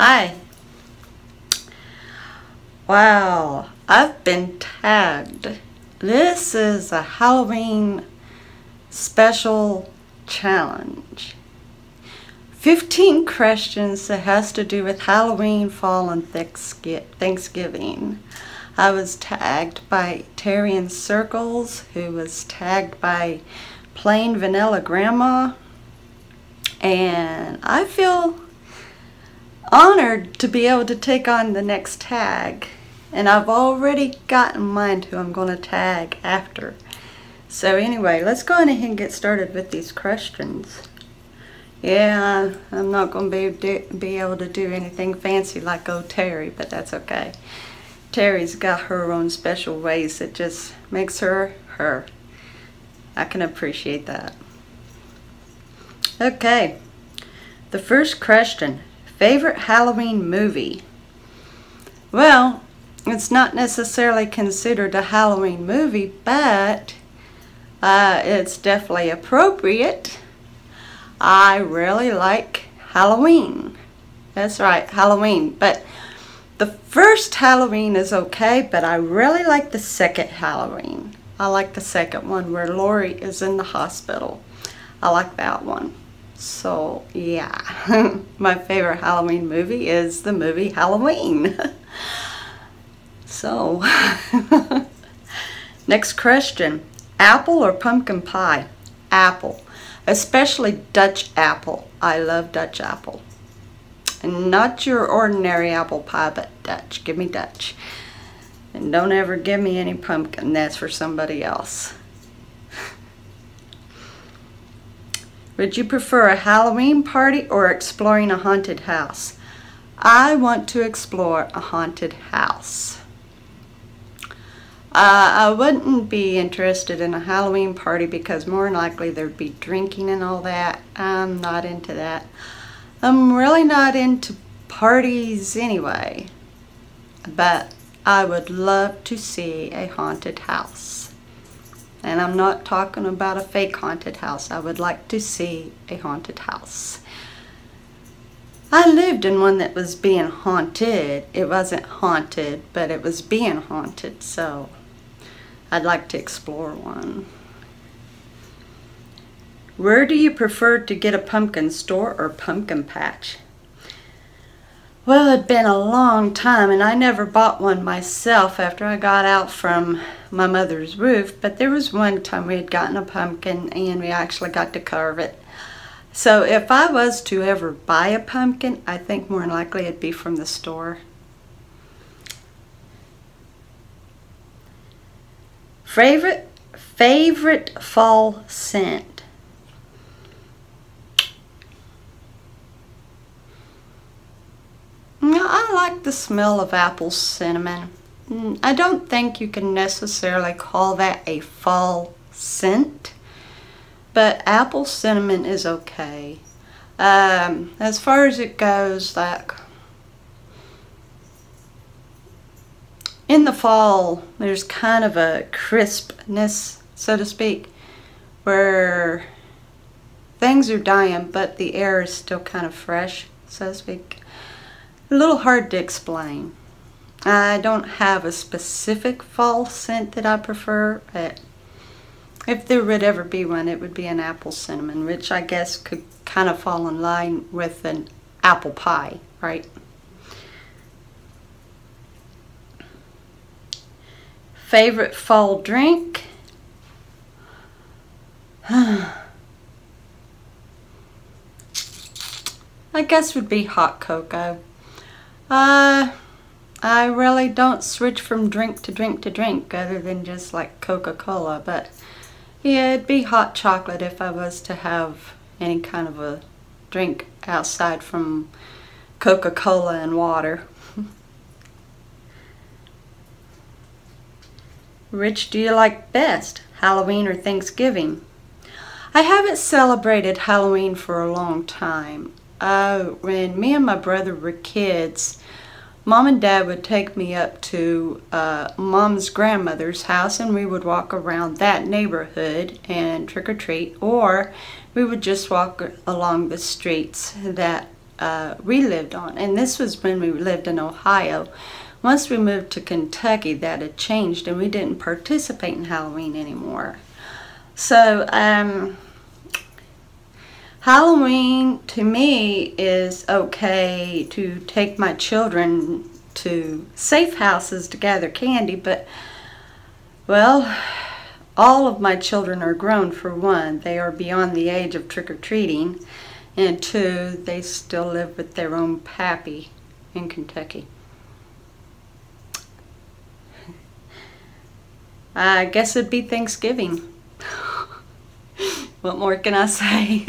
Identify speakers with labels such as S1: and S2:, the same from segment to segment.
S1: Hi. Wow, I've been tagged. This is a Halloween special challenge. 15 questions that has to do with Halloween, fall, and Thanksgiving. I was tagged by Terry in Circles, who was tagged by Plain Vanilla Grandma, and I feel honored to be able to take on the next tag, and I've already got in mind who I'm going to tag after. So anyway, let's go ahead and get started with these questions. Yeah, I'm not going to be able to do anything fancy like old Terry, but that's okay. Terry's got her own special ways that just makes her her. I can appreciate that. Okay, the first question. Favorite Halloween movie? Well, it's not necessarily considered a Halloween movie, but it's definitely appropriate. I really like Halloween. That's right, Halloween. But the first Halloween is okay, but I really like the second Halloween. I like the second one where Lori is in the hospital. I like that one. So yeah, my favorite Halloween movie is the movie Halloween. So, next question. Apple or pumpkin pie? Apple. Especially Dutch apple. I love Dutch apple. And not your ordinary apple pie, but Dutch. Give me Dutch. And don't ever give me any pumpkin. That's for somebody else. Would you prefer a Halloween party or exploring a haunted house? I want to explore a haunted house. I wouldn't be interested in a Halloween party because more than likely there'd be drinking and all that. I'm not into that. I'm really not into parties anyway. But I would love to see a haunted house. And I'm not talking about a fake haunted house. I would like to see a haunted house. I lived in one that was being haunted. It wasn't haunted, but it was being haunted, so I'd like to explore one. Where do you prefer to get a pumpkin, store or pumpkin patch? Well, it'd been a long time, and I never bought one myself after I got out from my mother's roof, but there was one time we had gotten a pumpkin and we actually got to carve it. So if I was to ever buy a pumpkin, I think more than likely it'd be from the store. Favorite fall scent? I like the smell of apple cinnamon. I don't think you can necessarily call that a fall scent, but apple cinnamon is okay. As far as it goes, like in the fall, there's kind of a crispness, so to speak, where things are dying, but the air is still kind of fresh, so to speak. A little hard to explain. I don't have a specific fall scent that I prefer, but if there would ever be one, it would be an apple cinnamon, which I guess could kind of fall in line with an apple pie, right? Favorite fall drink? I guess would be hot cocoa. I really don't switch from drink to drink to drink other than just like Coca-Cola, but yeah, it'd be hot chocolate if I was to have any kind of a drink outside from Coca-Cola and water. Which do you like best, Halloween or Thanksgiving? I haven't celebrated Halloween for a long time. When me and my brother were kids, Mom and Dad would take me up to Mom's grandmother's house, and we would walk around that neighborhood and trick-or-treat, or we would just walk along the streets that we lived on. And this was when we lived in Ohio. Once we moved to Kentucky, that had changed, and we didn't participate in Halloween anymore. So, Halloween to me is okay to take my children to safe houses to gather candy, but, well, all of my children are grown. For one, they are beyond the age of trick-or-treating, and two, they still live with their own pappy in Kentucky. I guess it'd be Thanksgiving. What more can I say?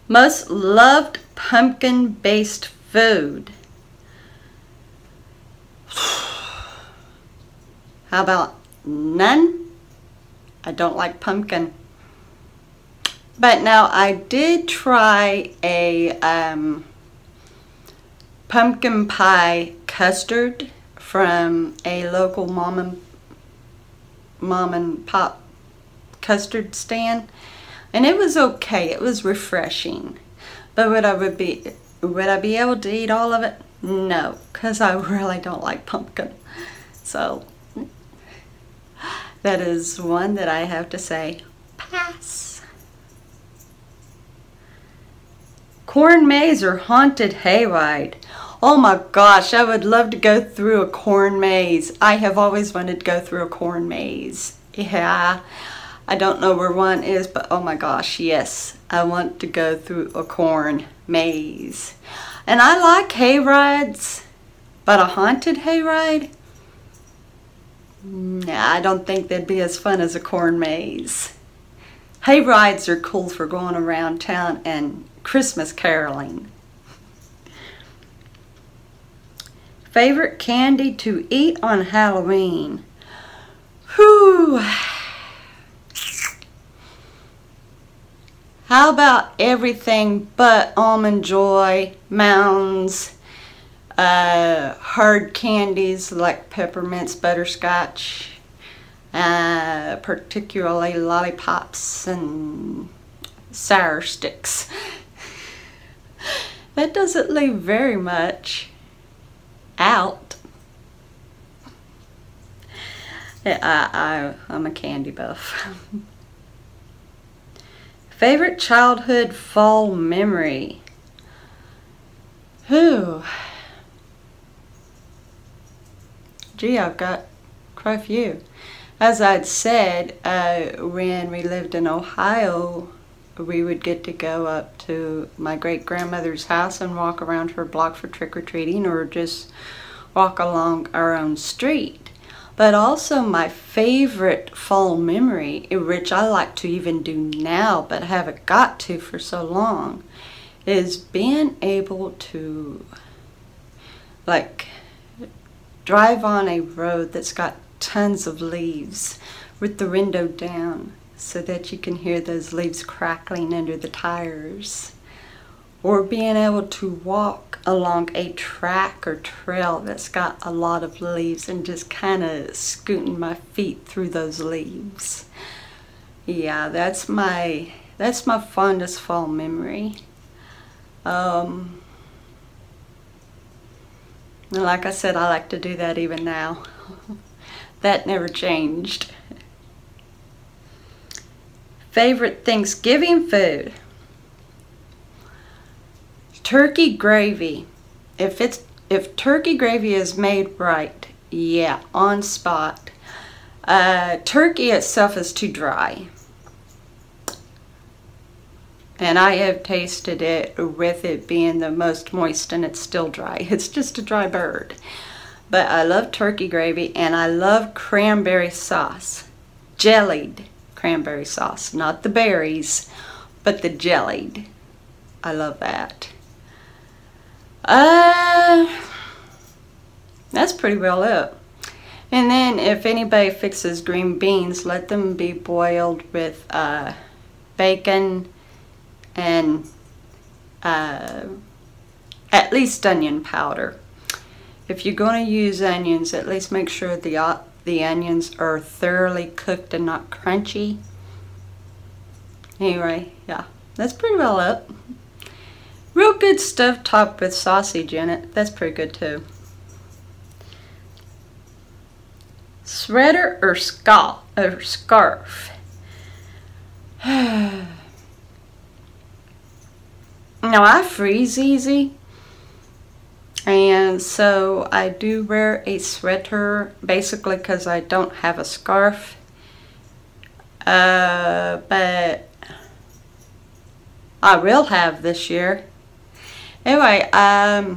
S1: Most loved pumpkin-based food. How about none? I don't like pumpkin. But now I did try a pumpkin pie custard from a local mom and pop custard stand, and it was okay. It was refreshing. But would I be able to eat all of it? No, because I really don't like pumpkin. So that is one that I have to say pass. Corn maze or haunted hayride? Oh my gosh, I would love to go through a corn maze. I have always wanted to go through a corn maze. Yeah, I don't know where one is, but oh my gosh, yes, I want to go through a corn maze. And I like hayrides, but a haunted hayride? Nah, I don't think they'd be as fun as a corn maze. Hayrides are cool for going around town and Christmas caroling. Favorite candy to eat on Halloween? Whew. How about everything but Almond Joy, Mounds, hard candies like peppermints, butterscotch, particularly lollipops and sour sticks. That doesn't leave very much out. I'm a candy buff. Favorite childhood fall memory? Whew. Gee, I've got quite a few. As I'd said, when we lived in Ohio, we would get to go up to my great-grandmother's house and walk around her block for trick-or-treating, or just walk along our own street. But also my favorite fall memory, which I like to even do now but haven't got to for so long, is being able to like drive on a road that's got tons of leaves with the window down so that you can hear those leaves crackling under the tires. Or being able to walk along a track or trail that's got a lot of leaves and just kind of scooting my feet through those leaves. Yeah, that's my fondest fall memory. And like I said, I like to do that even now. That never changed. Favorite Thanksgiving food? Turkey gravy. If turkey gravy is made right, yeah, on spot. Turkey itself is too dry. And I have tasted it with it being the most moist and it's still dry. It's just a dry bird. But I love turkey gravy and I love cranberry sauce. Jellied cranberry sauce. Not the berries, but the jellied. I love that. That's pretty well it. And then if anybody fixes green beans, let them be boiled with bacon and at least onion powder. If you're going to use onions, at least make sure the onions are thoroughly cooked and not crunchy. Anyway, yeah, That's pretty well up. Real good stuff topped with sausage in it. That's pretty good too. Sweater or scarf? Now I freeze easy, and so I do wear a sweater basically because I don't have a scarf. But I will have this year. Anyway, I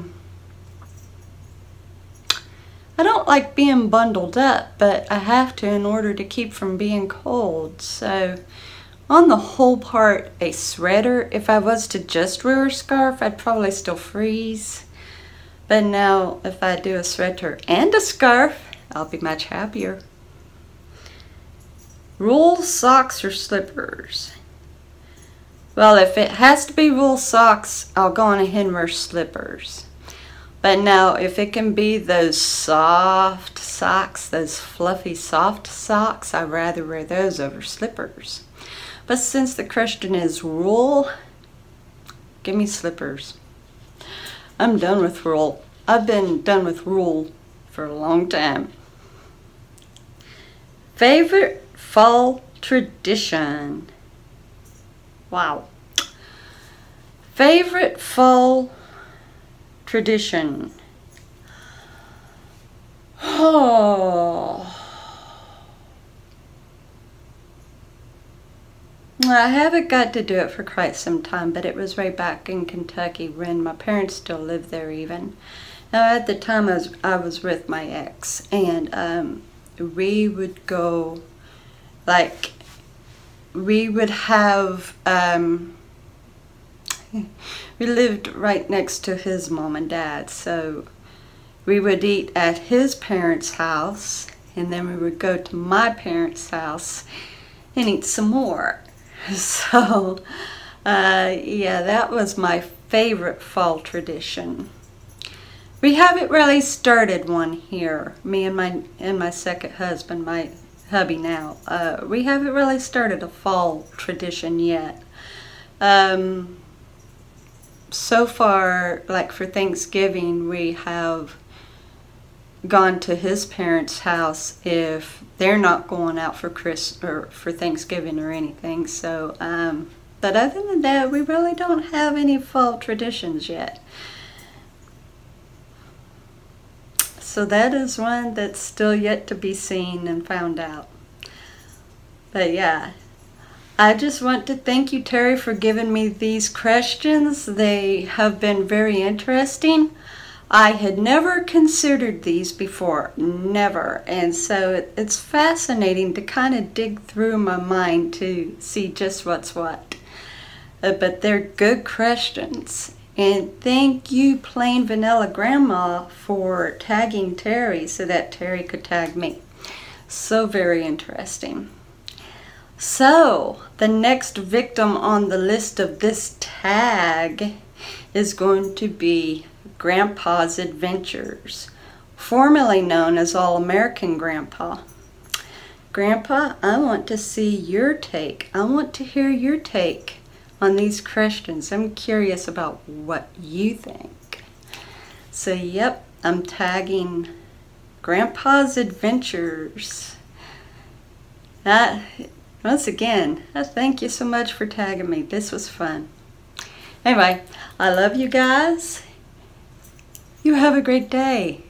S1: don't like being bundled up, but I have to in order to keep from being cold. So on the whole part, a sweater. If I was to just wear a scarf, I'd probably still freeze. But now if I do a sweater and a scarf, I'll be much happier. Wool socks or slippers? Well, if it has to be wool socks, I'll go on ahead and wear slippers. But now, if it can be those soft socks, those fluffy soft socks, I'd rather wear those over slippers. But since the question is wool, give me slippers. I'm done with wool. I've been done with wool for a long time. Favorite fall tradition? Wow. Favorite fall tradition? Oh. I haven't got to do it for quite some time, but it was way back in Kentucky when my parents still lived there even. Now at the time I was with my ex, and we would go, like, we would have, we lived right next to his mom and dad, so we would eat at his parents' house, and then we would go to my parents' house and eat some more. So, yeah, that was my favorite fall tradition. We haven't really started one here, me and my second husband, my hubby now. We haven't really started a fall tradition yet. So far, like for Thanksgiving, we have gone to his parents' house if they're not going out for for Thanksgiving or anything. So, but other than that, we really don't have any fall traditions yet. So that is one that's still yet to be seen and found out. But yeah, I just want to thank you, Terry, for giving me these questions. They have been very interesting. I had never considered these before, never. And so it's fascinating to kind of dig through my mind to see just what's what. But they're good questions. And thank you, Plain Vanilla Grandma, for tagging Terry so that Terry could tag me. So very interesting. So, the next victim on the list of this tag is going to be Grandpa's Adventures, formerly known as All-American Grandpa. Grandpa, I want to see your take. I want to hear your take on these questions. I'm curious about what you think. So, yep, I'm tagging Grandpa's Adventures. Once again, thank you so much for tagging me. This was fun. Anyway, I love you guys. You have a great day.